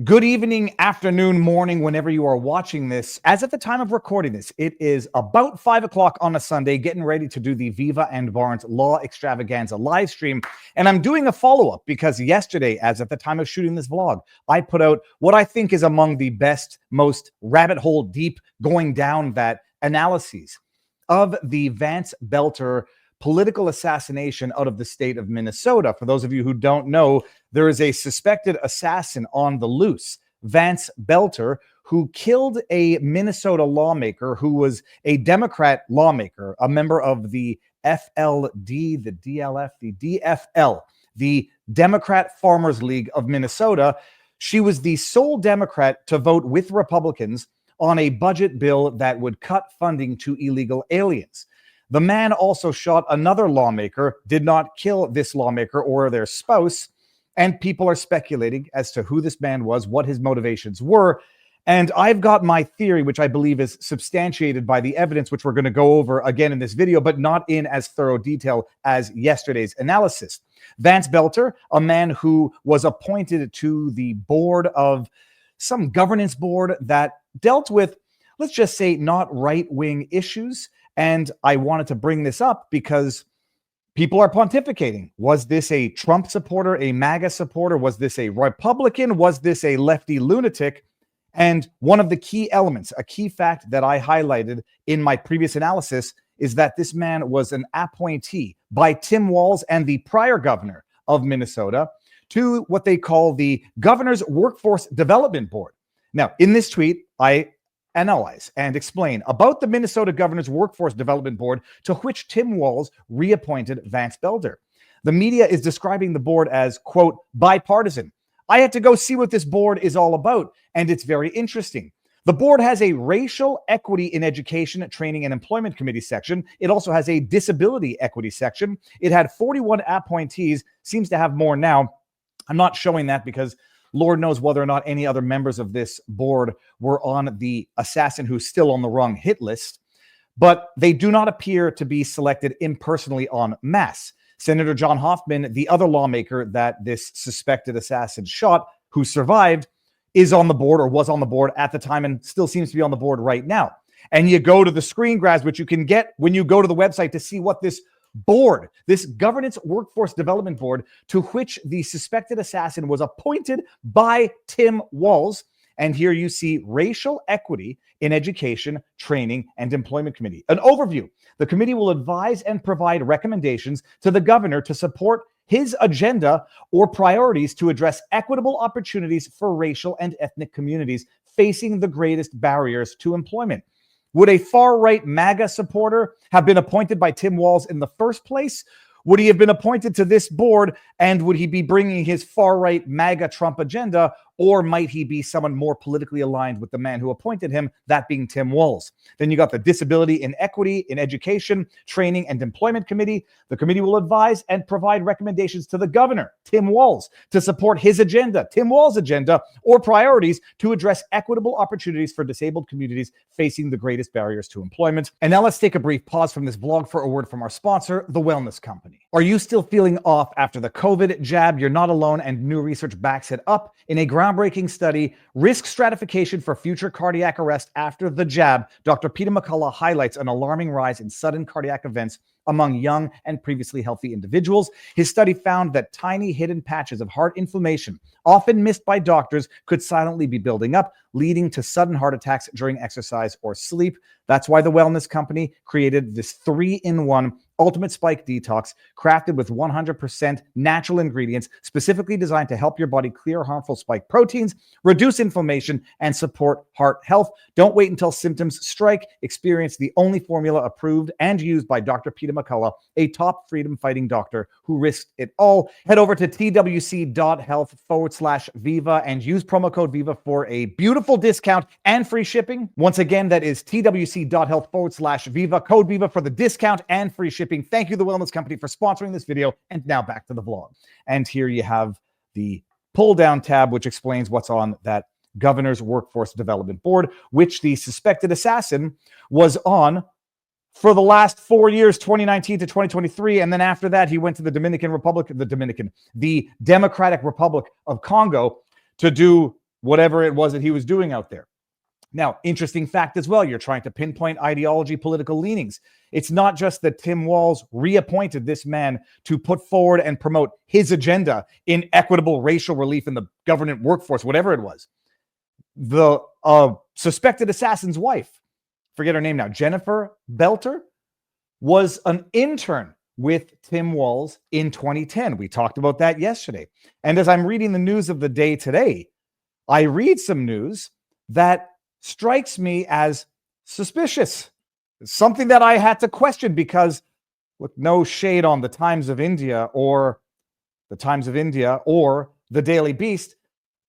Good evening, afternoon, morning, whenever you are watching this. As at the time of recording this, it is about 5 o'clock on a Sunday, getting ready to do the Viva and Barnes Law Extravaganza live stream. And I'm doing a follow-up because yesterday, as at the time of shooting this vlog, I put out what I think is among the best, most rabbit hole deep going down that analyses of the Vance Boelter political assassination out of the state of Minnesota. For those of you who don't know, there is a suspected assassin on the loose, Vance Boelter, who killed a Minnesota lawmaker who was a Democrat lawmaker, a member of the FLD, the DLF, the DFL, the Democrat Farmers League of Minnesota. She was the sole Democrat to vote with Republicans on a budget bill that would cut funding to illegal aliens. The man also shot another lawmaker, did not kill this lawmaker or their spouse, and people are speculating as to who this man was, what his motivations were. And I've got my theory, which I believe is substantiated by the evidence, which we're going to go over again in this video, but not in as thorough detail as yesterday's analysis. Vance Boelter, a man who was appointed to the board of some governance board that dealt with, let's just say, not right-wing issues. And I wanted to bring this up because people are pontificating. Was this a Trump supporter, a MAGA supporter? Was this a Republican? Was this a lefty lunatic? And one of the key elements, a key fact that I highlighted in my previous analysis is that this man was an appointee by Tim Walz and the prior governor of Minnesota to what they call the Governor's Workforce Development Board. Now, in this tweet, I analyze and explain about the Minnesota Governor's Workforce Development Board, to which Tim Walz reappointed Vance Boelter. The media is describing the board as, quote, bipartisan. I had to go see what this board is all about, and it's very interesting. The board has a racial equity in education, training, and employment committee section. It also has a disability equity section. It had 41 appointees, seems to have more now. I'm not showing that because Lord knows whether or not any other members of this board were on the assassin who's still on the wrong hit list, but they do not appear to be selected impersonally en masse. Senator John Hoffman, the other lawmaker that this suspected assassin shot, who survived, is on the board or was on the board at the time and still seems to be on the board right now. And you go to the screen grabs, which you can get when you go to the website to see what this board, this Governance Workforce Development Board, to which the suspected assassin was appointed by Tim Walz. And here you see racial equity in education, training, and employment committee. An overview. The committee will advise and provide recommendations to the governor to support his agenda or priorities to address equitable opportunities for racial and ethnic communities facing the greatest barriers to employment. Would a far-right MAGA supporter have been appointed by Tim Walz in the first place? Would he have been appointed to this board, and would he be bringing his far-right MAGA Trump agenda, or might he be someone more politically aligned with the man who appointed him, that being Tim Walz? Then you got the Disability and Equity in Education, Training, and Employment Committee. The committee will advise and provide recommendations to the governor, Tim Walz, to support his agenda, Tim Walz's agenda, or priorities to address equitable opportunities for disabled communities facing the greatest barriers to employment. And now let's take a brief pause from this vlog for a word from our sponsor, The Wellness Company. Are you still feeling off after the COVID jab? You're not alone, and new research backs it up. In a groundbreaking study, Risk Stratification for Future Cardiac Arrest After the Jab, Dr. Peter McCullough highlights an alarming rise in sudden cardiac events among young and previously healthy individuals. His study found that tiny hidden patches of heart inflammation, often missed by doctors, could silently be building up, leading to sudden heart attacks during exercise or sleep. That's why the Wellness Company created this 3-in-1 Ultimate Spike Detox, crafted with 100% natural ingredients, specifically designed to help your body clear harmful spike proteins, reduce inflammation, and support heart health. Don't wait until symptoms strike. Experience the only formula approved and used by Dr. Peter McCullough, a top freedom-fighting doctor who risked it all. Head over to twc.health/Viva and use promo code Viva for a beautiful discount and free shipping. Once again, that is twc.health/Viva, code Viva for the discount and free shipping. Thank you, The Wellness Company, for sponsoring this video. And now back to the vlog. And here you have the pull down tab, which explains what's on that Governor's Workforce Development Board, which the suspected assassin was on for the last 4 years, 2019 to 2023. And then after that, he went to the Democratic Republic of Congo to do whatever it was that he was doing out there. Now, interesting fact as well, you're trying to pinpoint ideology, political leanings. It's not just that Tim Walz reappointed this man to put forward and promote his agenda in equitable racial relief in the government workforce, whatever it was. The suspected assassin's wife, forget her name now, Jennifer Boelter, was an intern with Tim Walz in 2010. We talked about that yesterday. And as I'm reading the news of the day today, I read some news that strikes me as suspicious. Something that I had to question because, with no shade on the Times of India or the Daily Beast,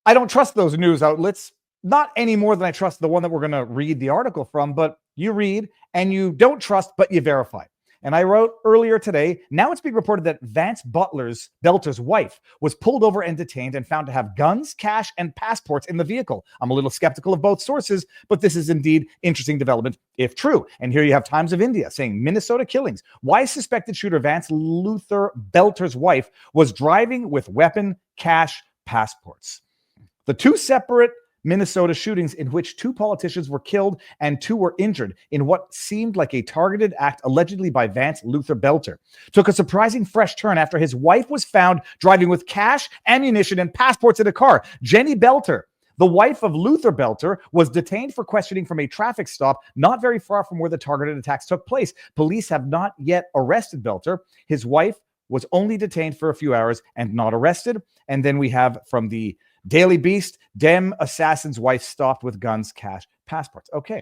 I don't trust those news outlets, not any more than I trust the one that we're going to read the article from, but you read and you don't trust, but you verify. And I wrote earlier today, now it's being reported that Vance Boelter's wife was pulled over and detained and found to have guns, cash, and passports in the vehicle. I'm a little skeptical of both sources, but this is indeed interesting development if true. And here you have Times of India saying Minnesota killings. Why suspected shooter Vance Boelter's wife was driving with weapon, cash, passports. The two separate Minnesota shootings in which 2 politicians were killed and 2 were injured in what seemed like a targeted act allegedly by Vance Boelter took a surprising fresh turn after his wife was found driving with cash, ammunition, and passports in a car. Jenny Boelter, the wife of Luther Boelter, was detained for questioning from a traffic stop not very far from where the targeted attacks took place. Police have not yet arrested Boelter. His wife was only detained for a few hours and not arrested. And then we have from the Daily Beast, Dem assassin's wife stopped with guns, cash, passports. Okay.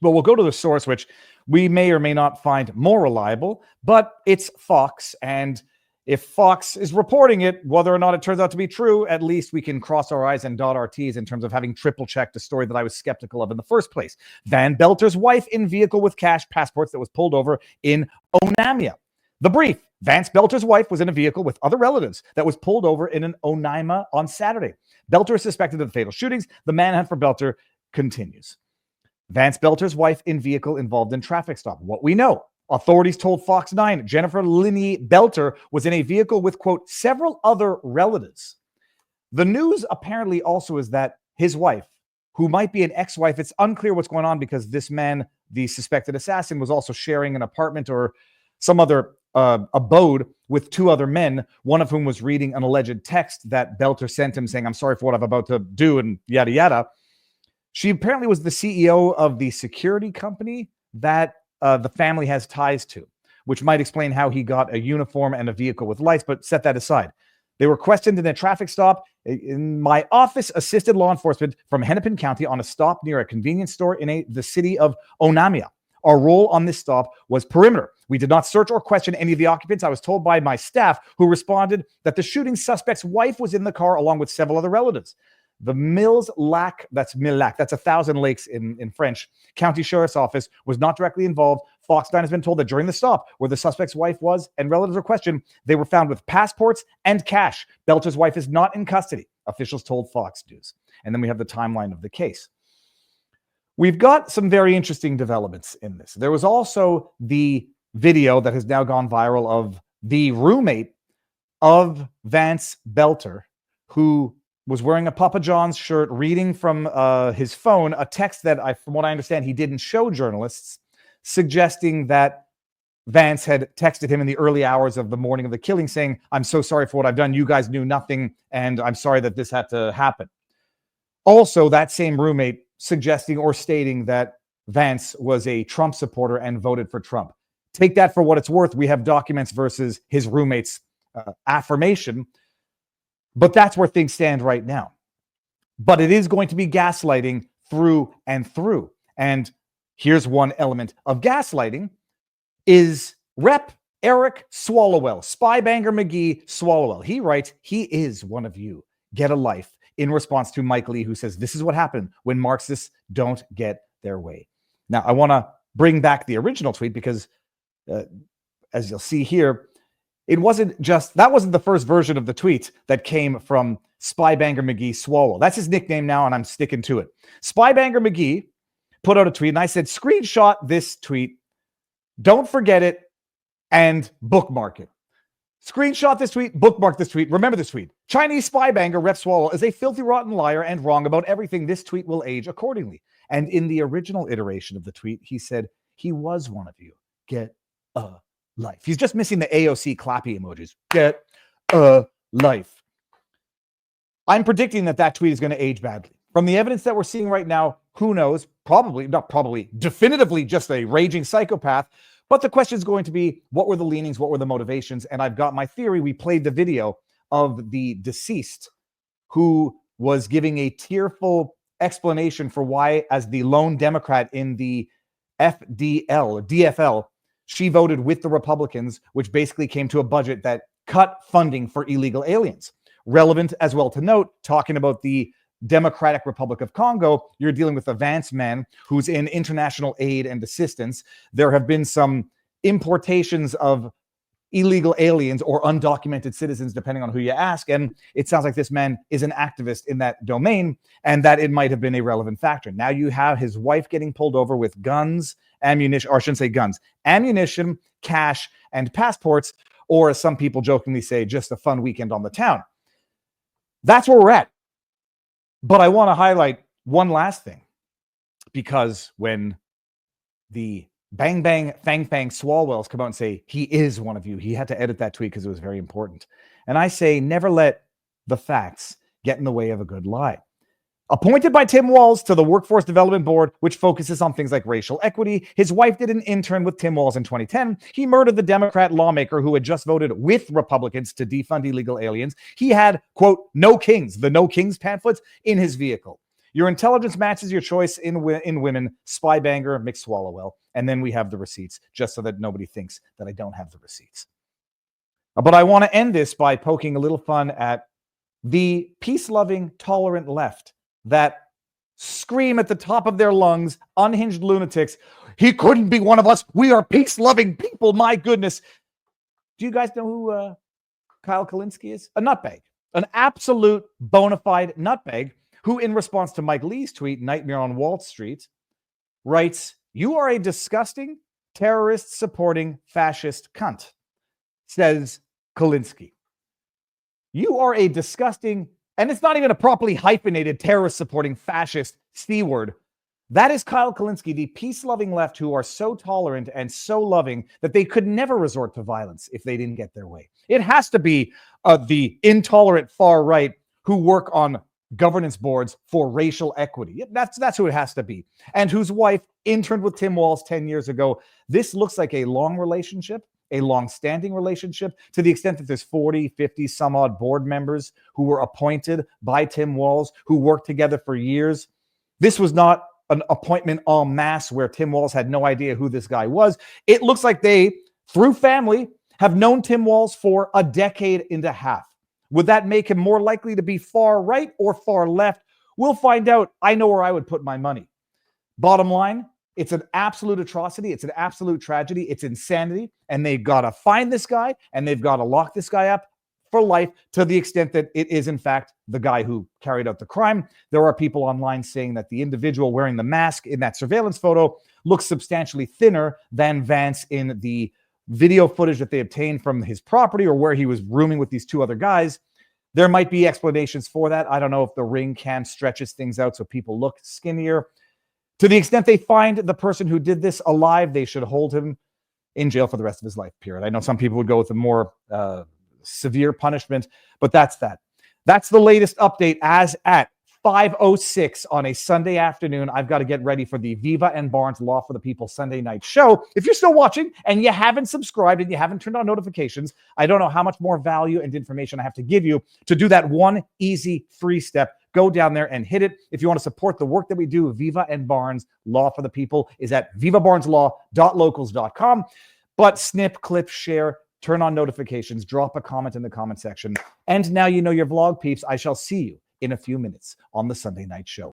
Well, we'll go to the source, which we may or may not find more reliable, but it's Fox. And if Fox is reporting it, whether or not it turns out to be true, at least we can cross our I's and dot our T's in terms of having triple checked a story that I was skeptical of in the first place. Van Boelter's wife in vehicle with cash, passports that was pulled over in Onamia. The brief. Vance Boelter's wife was in a vehicle with other relatives that was pulled over in an Onima on Saturday. Boelter is suspected of the fatal shootings. The manhunt for Boelter continues. Vance Boelter's wife in vehicle involved in traffic stop. What we know. Authorities told Fox 9 Jennifer Linney Boelter was in a vehicle with, quote, several other relatives. The news apparently also is that his wife, who might be an ex-wife, it's unclear what's going on because this man, the suspected assassin, was also sharing an apartment or some other abode with 2 other men, one of whom was reading an alleged text that Boelter sent him saying, I'm sorry for what I'm about to do and yada, yada. She apparently was the CEO of the security company that the family has ties to, which might explain how he got a uniform and a vehicle with lights, but set that aside. They were questioned in a traffic stop. In my office assisted law enforcement from Hennepin County on a stop near a convenience store in the city of Onamia. Our role on this stop was perimeter. We did not search or question any of the occupants. I was told by my staff, who responded, that the shooting suspect's wife was in the car along with several other relatives. The Mills Lac, that's 1,000 lakes in French, County Sheriff's Office was not directly involved. Fox 9 has been told that during the stop, where the suspect's wife was and relatives were questioned, they were found with passports and cash. Boelter's wife is not in custody, officials told Fox News. And then we have the timeline of the case. We've got some very interesting developments in this. There was also the video that has now gone viral of the roommate of Vance Boelter, who was wearing a Papa John's shirt, reading from his phone a text that, from what I understand, he didn't show journalists, suggesting that Vance had texted him in the early hours of the morning of the killing saying, I'm so sorry for what I've done. You guys knew nothing, and I'm sorry that this had to happen. Also, that same roommate suggesting or stating that Vance was a Trump supporter and voted for Trump. Take that for what it's worth. We have documents versus his roommate's affirmation, but that's where things stand right now. But it is going to be gaslighting through and through. And here's one element of gaslighting is Rep. Eric Swallowell, Spybanger McGee Swallowell. He writes, he is one of you. Get a life. In response to Mike Lee, who says, this is what happened when Marxists don't get their way. Now, I want to bring back the original tweet because, as you'll see here, that wasn't the first version of the tweet that came from Spybanger McGee Swallow. That's his nickname now, and I'm sticking to it. Spybanger McGee put out a tweet, and I said, screenshot this tweet, don't forget it, and bookmark it. Screenshot this tweet, bookmark this tweet, remember this tweet. Chinese spy banger Rep Swallow is a filthy, rotten liar and wrong about everything. This tweet will age accordingly. And in the original iteration of the tweet, he said, he was one of you. Get a life. He's just missing the AOC clappy emojis. Get a life. I'm predicting that tweet is going to age badly. From the evidence that we're seeing right now, who knows? Definitively just a raging psychopath. But the question is going to be, what were the leanings? What were the motivations? And I've got my theory. We played the video of the deceased who was giving a tearful explanation for why, as the lone Democrat in the DFL, she voted with the Republicans, which basically came to a budget that cut funding for illegal aliens. Relevant as well to note, talking about the Democratic Republic of Congo, you're dealing with a Vance man who's in international aid and assistance. There have been some importations of illegal aliens or undocumented citizens, depending on who you ask. And it sounds like this man is an activist in that domain and that it might have been a relevant factor. Now you have his wife getting pulled over with guns, ammunition, or I shouldn't say guns, ammunition, cash, and passports, or as some people jokingly say, just a fun weekend on the town. That's where we're at. But I want to highlight one last thing, because when the Bang Bang Fang Fang Swalwells come out and say, he is one of you, he had to edit that tweet because it was very important. And I say, never let the facts get in the way of a good lie. Appointed by Tim Walz to the Workforce Development Board, which focuses on things like racial equity, his wife did an intern with Tim Walz in 2010. He murdered the Democrat lawmaker who had just voted with Republicans to defund illegal aliens. He had, quote, no kings, the no kings pamphlets in his vehicle. Your intelligence matches your choice in women, spy banger, McSwallowell. And then we have the receipts, just so that nobody thinks that I don't have the receipts. But I want to end this by poking a little fun at the peace-loving, tolerant left that scream at the top of their lungs, unhinged lunatics, he couldn't be one of us. We are peace-loving people. My goodness. Do you guys know who Kyle Kulinski is? A nutbag, an absolute bona fide nutbag who, in response to Mike Lee's tweet, Nightmare on Wall Street, writes, you are a disgusting, terrorist-supporting fascist cunt, says Kulinski. You are a disgusting, and it's not even a properly hyphenated terrorist-supporting fascist C-word. That is Kyle Kulinski, the peace-loving left who are so tolerant and so loving that they could never resort to violence if they didn't get their way. It has to be the intolerant far right who work on governance boards for racial equity. That's who it has to be. And whose wife interned with Tim Walz 10 years ago. This looks like a long relationship, a long-standing relationship, to the extent that there's 40, 50 some odd board members who were appointed by Tim Walz, who worked together for years. This was not an appointment en masse where Tim Walz had no idea who this guy was. It looks like they, through family, have known Tim Walz for a decade and a half. Would that make him more likely to be far right or far left? We'll find out. I know where I would put my money. Bottom line, it's an absolute atrocity. It's an absolute tragedy. It's insanity. And they've got to find this guy and they've got to lock this guy up for life, to the extent that it is, in fact, the guy who carried out the crime. There are people online saying that the individual wearing the mask in that surveillance photo looks substantially thinner than Vance in the video footage that they obtained from his property or where he was rooming with these two other guys. There might be explanations for that. I don't know if the ring cam stretches things out so people look skinnier. To the extent they find the person who did this alive, they should hold him in jail for the rest of his life, period. I know some people would go with a more severe punishment, but that's that. That's the latest update as at 5:06 on a Sunday afternoon. I've got to get ready for the Viva and Barnes Law for the People Sunday night show. If you're still watching and you haven't subscribed and you haven't turned on notifications, I don't know how much more value and information I have to give you to do that one easy free step. Go down there and hit it. If you want to support the work that we do, Viva and Barnes Law for the People is at vivabarneslaw.locals.com. But snip, clip, share, turn on notifications, drop a comment in the comment section. And now you know your vlog peeps. I shall see you in a few minutes on the Sunday night show.